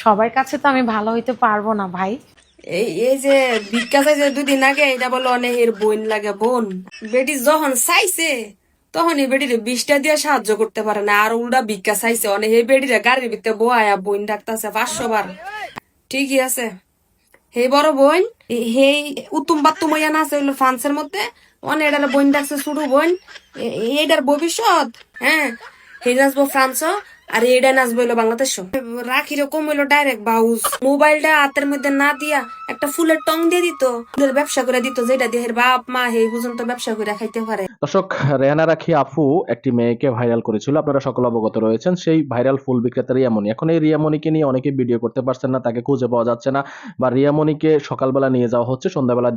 সবার কাছে তো আমি ভালো হইতে পারবো না ভাই। এই এই যে ভিক্ষা চাইছে 2 দিন আগে, এটা বলো অনেকের বোন লাগে বোন। বেটি যখন চাইছে তখনই বেটির 20টা দিয়ে সাহায্য করতে পারে না, আর উল্টা ভিক্ষা চাইছে অনেক, এই বেটিরা গাড়ির ভিতরে বয়া বোন ডাকতেছে 500 বার। ঠিকই আছে। হে বড় বোন, হেই উত্তম বাত্তুম হইয়া না আছে হইলো ফ্রান্সের মধ্যে, অনেক এটার বোন ডাকছে ছোট বোন। এটার ভবিষ্যৎ, হ্যাঁ। হে নাচবো ফ্রান্স, আর এটা নাচবো হইলো বাংলাদেশ। রাখি রকম হইলো ডাইরেক্ট বাউস, মোবাইলটা হাতের মধ্যে না দিয়া একটা ফুলের টং দিয়ে দিত, ফুলের ব্যবসা করে দিত, যেটা দিয়ে হের বাপ মা হে পর্যন্ত ব্যবসা করে খাইতে পারে। দর্শক, রেহানা রাখি আপু একটি মেয়েকে ভাইরাল করেছিল, আপনারা সকল অবগত রয়েছেন। সেই ভাইরাল ফুল বিক্রেতা রিয়ামণি, এখন এই রিয়ামণিকে নিয়ে অনেকে ভিডিও করতে পারছেন না, তাকে খুঁজে পাওয়া যাচ্ছে না, বা রিয়ামণিকে সকালবেলা নিয়ে যাওয়া হচ্ছে, সন্ধ্যাবেলা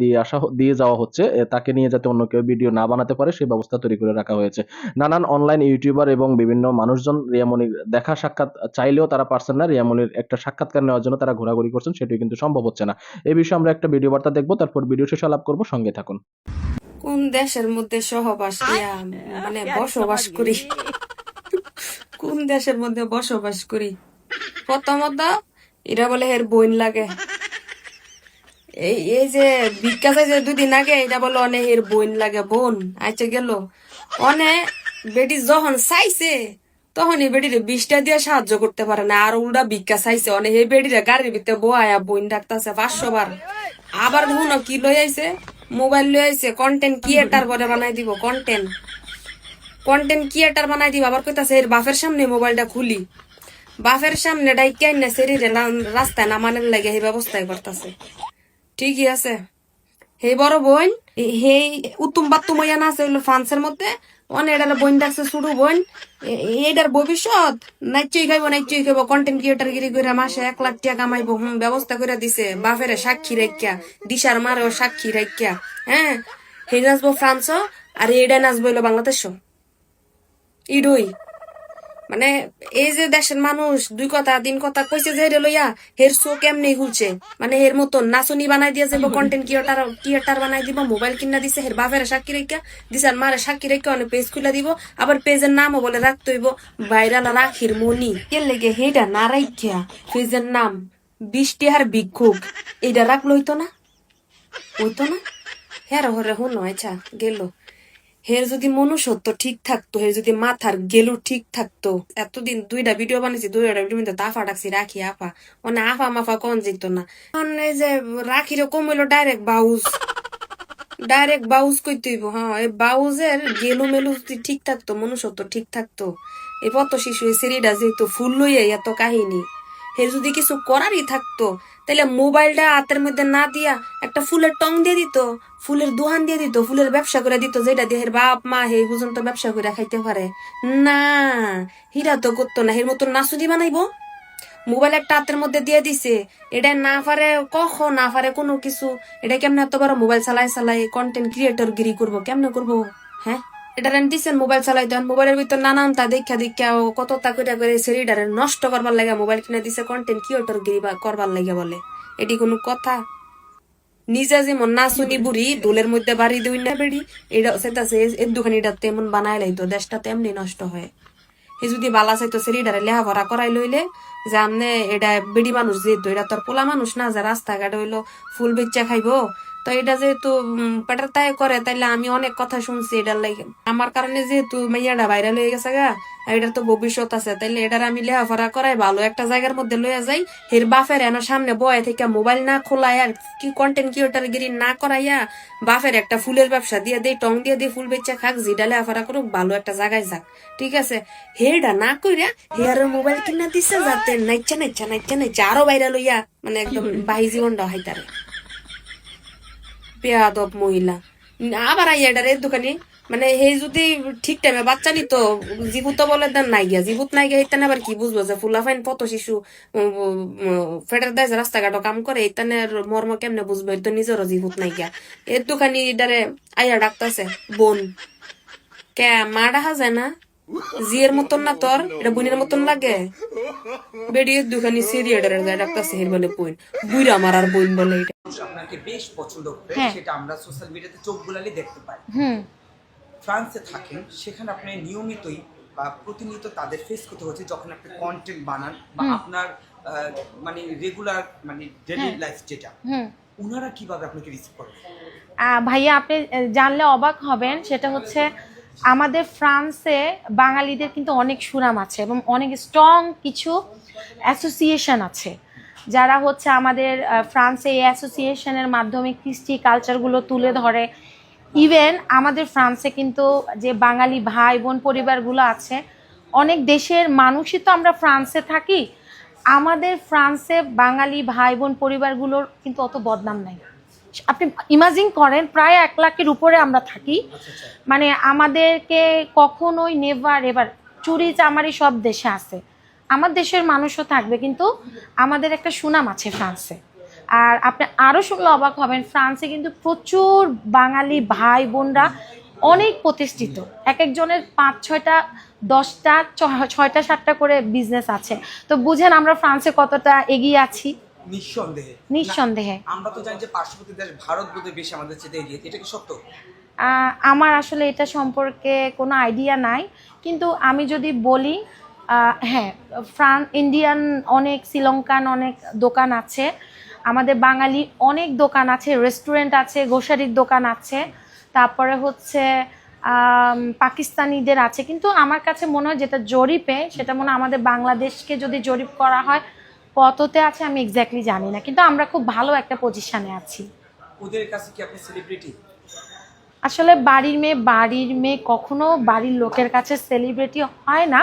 দিয়ে যাওয়া হচ্ছে, তাকে নিয়ে যাতে অন্য কেউ ভিডিও না বানাতে পারে সেই ব্যবস্থা তৈরি করে রাখা হয়েছে। নানান অনলাইন ইউটিউবার এবং বিভিন্ন মানুষজন রিয়ামণির দেখা সাক্ষাৎ চাইলেও তারা পারছেন না, রিয়ামণির একটা সাক্ষাৎকার নেওয়ার জন্য তারা ঘোরাঘুরি করছেন, সেটি কিন্তু সম্ভব হচ্ছে না। এই বিষয়ে আমরা একটা ভিডিও বার্তা দেখবো, তারপর ভিডিও শেষে আলাপ করবো, সঙ্গে থাকুন। কোন দেশের মধ্যে সহবাস মানে বসবাস করি, কোন দেশের মধ্যে বসবাস করি। প্রথমত এরা বলে এর বোন লাগে। এই এই যে ভিক্ষা চাইছে 2 দিন আগে, এটা বলে অনেক এর বোন লাগে বোন। আচ্ছা গেল অনেক, বেটি যখন চাইছে তখনই বেটির 20টা দিয়ে সাহায্য করতে পারে না, আর উল্টা ভিক্ষা চাইছে অনেক, এই বেটিরা গাড়ির ভিতরে বয়া বোন ডাকতেছে 500 বার। আবার দেখুন কি লই আইছে, মোবাইল লই আইছে, কন্টেন্ট ক্রিয়েটার করে বানাই দিব, কন্টেন্ট কন্টেন্ট ক্রিয়েটার বানাই দিব। আবার কইতাছে এর বাপের সামনে মোবাইলটা খুলি, বাপের সামনে ডাইকাই না শরীরে রাস্তায় নামানোর লাগে এই ব্যবস্থায় করতেছে। ঠিকই আছে। হে বড় বোন, হেই উত্তম বাত্তুম হইয়া না আছে হইলো ফ্রান্সের মধ্যে, অনেক এটার বোন ডাকছে ছোট বোন। এটার ভবিষ্যৎ নাইচই খাইবো কন্টেন্ট ক্রিয়েটার গিরি করে মাসে 1 লাখ টাকা কামাইবো। ব্যবস্থা করে দিছে বাপেরে সাক্ষী রাখিয়া, দিশার মারেও সাক্ষী রাখিয়া। হ্যাঁ, হে নাচবো ফ্রান্স, আর এটা নাচবো হইলো বাংলাদেশ। ইডুই মানে এই যে দেশের মানুষ 2 কথা 3 কথা কইছে যে হেরে লইয়া হের শো কেমনে ঘুরছে, মানে হের মতন নাচনি বানাই দিয়ে যাবো, কন্টেন্ট ক্রিয়েটার বানাই দিব, মোবাইল কিনা দিছে হের বাপের সাক্ষী রেখা, দিশার মারে সাক্ষী রেখা অনেক পেজ খুলে দিব, আবার পেজের নামও বলে রাখতে হইব ভাইরাল রাখির মনি। কে লেগে হেটা না রাখিয়া পেজের নাম 20 টাকার ভিক্ষুক এইটা রাখলো হইতো না, হইতো না। হ্যাঁ হরে হুন, আচ্ছা গেল। হের যদি মনুষ্যত্ব ঠিক থাকতো, হের যদি মাথার গেলু ঠিক থাকতো, এতদিন 2টা ভিডিও বানিয়েছি, 2টা ভিডিও মধ্যে দাফা ডাকছি রাখি আপা, মানে আফা মাফা কোন যেত না। এই যে রাখিরও কম হইলো ডাইরেক্ট বাউজ কইতে হইব। হ্যাঁ, এই বাউজের গেলু মেলু যদি ঠিক থাকতো, মনুষ্যত্ব ঠিক থাকতো, এই পত শিশু এই সিঁড়িটা যেহেতু ফুল লইয়া এত কাহিনী, হের যদি কিছু করারই থাকতো তাহলে মোবাইলটা হাতের মধ্যে না দিয়া একটা ফুলের টং দিয়ে দিত, ফুলের দোকান দিয়ে দিত, ফুলের ব্যবসা করে দিত, যেটা দিয়ে হের বাপ মা হে পর্যন্ত ব্যবসা করে খাইতে পারে না। হীরা তো করতো না, হের মতন নাচুদি বানাইবো, মোবাইল একটা হাতের মধ্যে দিয়ে দিছে, এটা না পারে কখন না পারে কোনো কিছু, এটা কেমনে এত বড় মোবাইল চালাই কন্টেন্ট ক্রিয়েটর গিরি করবো, কেমনে করবো? হ্যাঁ, এটা রেন দিচ্ছেন মোবাইল চালাই দেন, মোবাইলের ভিতর নানান তা দেখা কত তা করে শরীরটারে নষ্ট করবার লাগে মোবাইল কিনে দিছে কন্টেন্ট ক্রিয়েটর গিরি করবার লাগে বলে, এটি কোনো কথা? নিজে যেমন নাচুনি বুড়ি দোলের মধ্যে বাড়ি দুই না বেড়ি, এটা সেটাছে এর দোকানিটা তেমন বানায় লাইতো, দেশটা তেমনি নষ্ট হয়। হে যদি বালা চাইতো সেরিডারে লেহাপড়া করাই লইলে, যে আমনে এটা বেড়ি মানুষ যেহেতু, এটা তোর পোলা মানুষ না যে রাস্তাঘাট হইলো ফুল বেচা খাইবো, তো এটা যেহেতু পেটের তাই করে, তাইলে আমি অনেক কথা শুনছি এটার লাগে, আমার কারণে যেহেতু মাইয়াটা ভাইরাল হয়ে গেছে গা, এটার তো ভবিষ্যৎ আছে, তাইলে এটার আমি লেহাপড়া করাই ভালো একটা জায়গার মধ্যে লইয়া যাই, হের বাফের এনো সামনে বয়ে থেকে মোবাইল না খোলাই আর কি কন্টেন্ট ক্রিয়েটার গিরি না করাইয়া, বাফের একটা ফুলের ব্যবসা দিয়ে দেই, টং দিয়ে দিয়ে ফুল বেচা খাক, জিডা লেহাপড়া করুক, ভালো একটা জায়গায় যাক। ঠিক আছে, হেডা না কইরা হেয়ার মোবাইল কিনা দিছে যাতে নাইচা আরো বাইরে লইয়া, মানে একদম বাহি জীবনটা হাইতারে বেয়াদব মহিলা। আবার আইয়াডারে দোকানে, মানে হে যদি ঠিক টাইমে বাচ্চা নিত, জীবুত বলে দেন নাই গিয়া, জীবুত নাই গিয়া ইতানে আবার কি বুঝবো যে ফুলা ফাইন পত শিশু ফেটের দেয় রাস্তাঘাটও কাম করে, ইতানে মর্ম কেমনে বুঝবো, তো নিজেরও জীবুত নাই গিয়া। এর দোকানি ডারে আইয়া ডাকতাছে বোন, কে মা ডাকা যায় না, জিয়ের মতন না তোর, এটা বোনের মতন লাগে, বেরিয়ে দুখানি সিরিয়াডারের যায় ডাক্তার সেহের বলে বইন, বুইরা আমার আর বইন বলে এটা। আপনাকে বেশ পছন্দ করে, হ্যাঁ। সেটা আমরা সোশ্যাল মিডিয়াতে চোখ বুলালে দেখতে পাই। হুম। ফ্রান্সে থাকেন, সেখানে আপনি নিয়মিতই বা প্রতিনিয়ত তাদের ফেস করতে হচ্ছে যখন আপনি কন্টেন্ট বানান বা আপনার মানে রেগুলার মানে ডেলি হ্যাঁ। লাইফ যেটা, হুম। ওনারা কিভাবে আপনাকে রিসিভ করে? ভাইয়া আপনি জানলে অবাক হবেন, সেটা হচ্ছে আমাদের ফ্রান্সে বাঙালিদের কিন্তু অনেক সুনাম আছে এবং অনেক স্ট্রং কিছু অ্যাসোসিয়েশন আছে, যারা হচ্ছে আমাদের ফ্রান্সে এই অ্যাসোসিয়েশনের মাধ্যমে কৃষ্টি কালচারগুলো তুলে ধরে। ইভেন আমাদের ফ্রান্সে কিন্তু যে বাঙালি ভাই বোন পরিবারগুলো আছে, অনেক দেশের মানুষই তো আমরা ফ্রান্সে থাকি, আমাদের ফ্রান্সে বাঙালি ভাই বোন পরিবারগুলোর কিন্তু অত বদনাম নাই। আপনি ইমাজিন করেন, প্রায় 1 লাখের উপরে আমরা থাকি, আচ্ছা আচ্ছা। মানে আমাদেরকে কখনোই নেভার এবার চুরি চামারি সব দেশে আছে, আমার দেশের মানুষও থাকবে, কিন্তু আমাদের একটা সুনাম আছে ফ্রান্সে। আর আপনি আরও শুনলে অবাক হবেন, ফ্রান্সে কিন্তু প্রচুর বাঙালি ভাই বোনরা অনেক প্রতিষ্ঠিত, এক একজনের 5-6টা 10টা 6টা 7টা করে বিজনেস আছে। তো বুঝেন আমরা ফ্রান্সে কতটা এগিয়ে আছি। নিঃসন্দেহে। নিঃসন্দেহে। আমরা তো জানি যে পার্শ্ববর্তী দেশ ভারত বোধহয় বেশি আমাদের চেয়ে এগিয়ে, এটা কি সত্য? আমার আসলে এটা সম্পর্কে কোনো আইডিয়া নাই, কিন্তু আমি যদি বলি, হ্যাঁ, ইন্ডিয়ান অনেক, শ্রীলঙ্কান অনেক দোকান আছে, আমাদের বাঙালি অনেক দোকান আছে, রেস্টুরেন্ট আছে, গ্রোসারির দোকান আছে, তারপরে হচ্ছে পাকিস্তানিদের আছে। কিন্তু আমার কাছে মনে হয় যেটা জরিপে, সেটা মনে হয় আমাদের বাংলাদেশকে যদি জরিপ করা হয় কততে আছে আমি এক্স্যাক্টলি জানি না, কিন্তু আমরা খুব ভালো একটা পজিশনে আছি। ওদের কাছে কি আপনি সেলিব্রিটি? আসলে বাড়ির মেয়ে কখনো বাড়ির লোকের কাছে সেলিব্রিটি হয় না,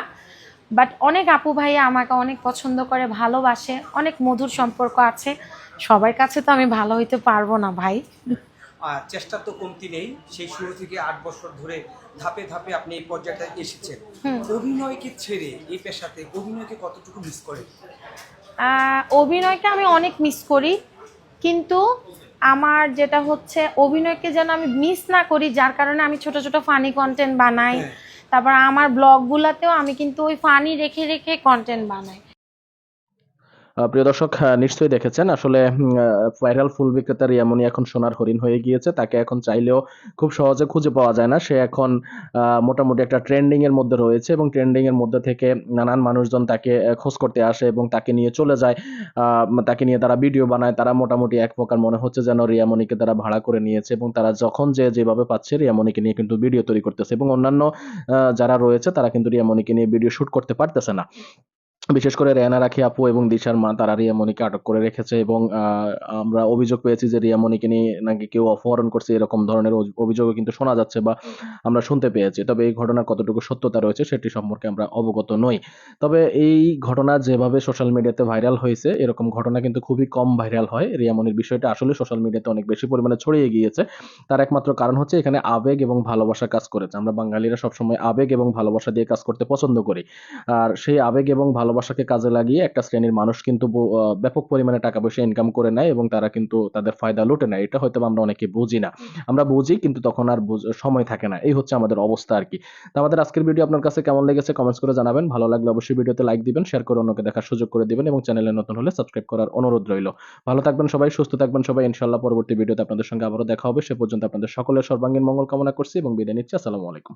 বাট অনেক আপু ভাইয়া আমাকে অনেক পছন্দ করে, ভালোবাসে, অনেক মধুর সম্পর্ক আছে। সবার কাছে তো আমি ভালো হইতে পারবো না ভাই। চেষ্টার তো কমতি নেই, সেই শুরু থেকে 8 বছর ধরে ধাপে ধাপে আপনি এই পর্যায়টা এসেছেন। অভিনয়কে ছেড়ে এই পেশাতে অভিনয়কে কতটুকু মিস করেন? অভিনয়কে আমি অনেক মিস করি, কিন্তু আমার যেটা হচ্ছে অভিনয়কে যেন আমি মিস না করি, যার কারণে আমি ছোট ছোট ফানি কন্টেন্ট বানাই। হ্যাঁ। তারপর আমার ব্লগগুলোতেও আমি কিন্তু ওই ফানি রেখে রেখে কন্টেন্ট বানাই। প্রিয় দর্শক, নিশ্চয়ই দেখেছেন আসলে ভাইরাল ফুল বিক্রেতা রিয়ামনি এখন সোনার হরিণ হয়ে গিয়েছে। তাকে এখন চাইলেও খুব সহজে খুঁজে পাওয়া যায় না। সে এখন মোটামুটি একটা ট্রেন্ডিং এর মধ্যে রয়েছে এবং ট্রেন্ডিং এর মধ্যে থেকে নানান মানুষজন তাকে খোঁজ করতে আসে এবং তাকে নিয়ে চলে যায়। তাকে নিয়ে তারা ভিডিও বানায়। তারা মোটামুটি এক প্রকার মনে হচ্ছে যেন রিয়ামনিকে তারা ভাড়া করে নিয়েছে এবং তারা যখন যেভাবে পাচ্ছে রিয়ামনিকে নিয়ে কিন্তু ভিডিও তৈরি করতেছে এবং অন্যান্য যারা রয়েছে তারা কিন্তু রিয়ামনিকে নিয়ে ভিডিও শুট করতে পারতেছে না। বিশেষ করে রেহানা রাখি আপু এবং দিশার মা, তারা রিয়ামনিকে আটক করে রেখেছে এবং আমরা অভিযোগ পেয়েছি যে রিয়ামনিকে নিয়ে নাকি কেউ অপহরণ করছে, এরকম ধরনের অভিযোগও কিন্তু শোনা যাচ্ছে বা আমরা শুনতে পেয়েছি। তবে এই ঘটনার কতটুকু সত্যতা রয়েছে সেটি সম্পর্কে আমরা অবগত নই। তবে এই ঘটনা যেভাবে সোশ্যাল মিডিয়াতে ভাইরাল হয়েছে, এরকম ঘটনা কিন্তু খুবই কম ভাইরাল হয়। রিয়ামনির বিষয়টা আসলে সোশ্যাল মিডিয়াতে অনেক বেশি পরিমাণে ছড়িয়ে গিয়েছে। তার একমাত্র কারণ হচ্ছে এখানে আবেগ এবং ভালোবাসা কাজ করেছে। আমরা বাঙালিরা সবসময় আবেগ এবং ভালোবাসা দিয়ে কাজ করতে পছন্দ করি। আর সেই আবেগ এবং ভালোবাসাকে কাজে লাগিয়ে একটা শ্রেণীর মানুষ কিন্তু ব্যাপক পরিমাণে টাকা পয়সা ইনকাম করে নেয় এবং তারা কিন্তু তাদের ফায়দা লুটে নেয়। এটা হয়তোবা আমরা অনেকে বুঝি না। আমরা বুঝি কিন্তু তখন আর সময় থাকে না। এই হচ্ছে আমাদের অবস্থা আরকি। তো আমাদের আজকের ভিডিও আপনার কাছে কেমন লেগেছে কমেন্টস করে জানাবেন। ভালো লাগলে অবশ্যই ভিডিওতে লাইক দিবেন, শেয়ার করে অন্যকে দেখার সুযোগ করে দিবেন এবং চ্যানেলে নতুন হলে সাবস্ক্রাইব করার অনুরোধ রইল। ভালো থাকবেন সবাই, সুস্থ থাকবেন সবাই। ইনশাআল্লাহ পরবর্তী ভিডিওতে আপনাদের সঙ্গে আবারও দেখা হবে। সে পর্যন্ত আপনাদের সকলের সর্বাঙ্গীন মঙ্গল কামনা করছি এবং বিদায় নিচ্ছি। আসসালামু আলাইকুম।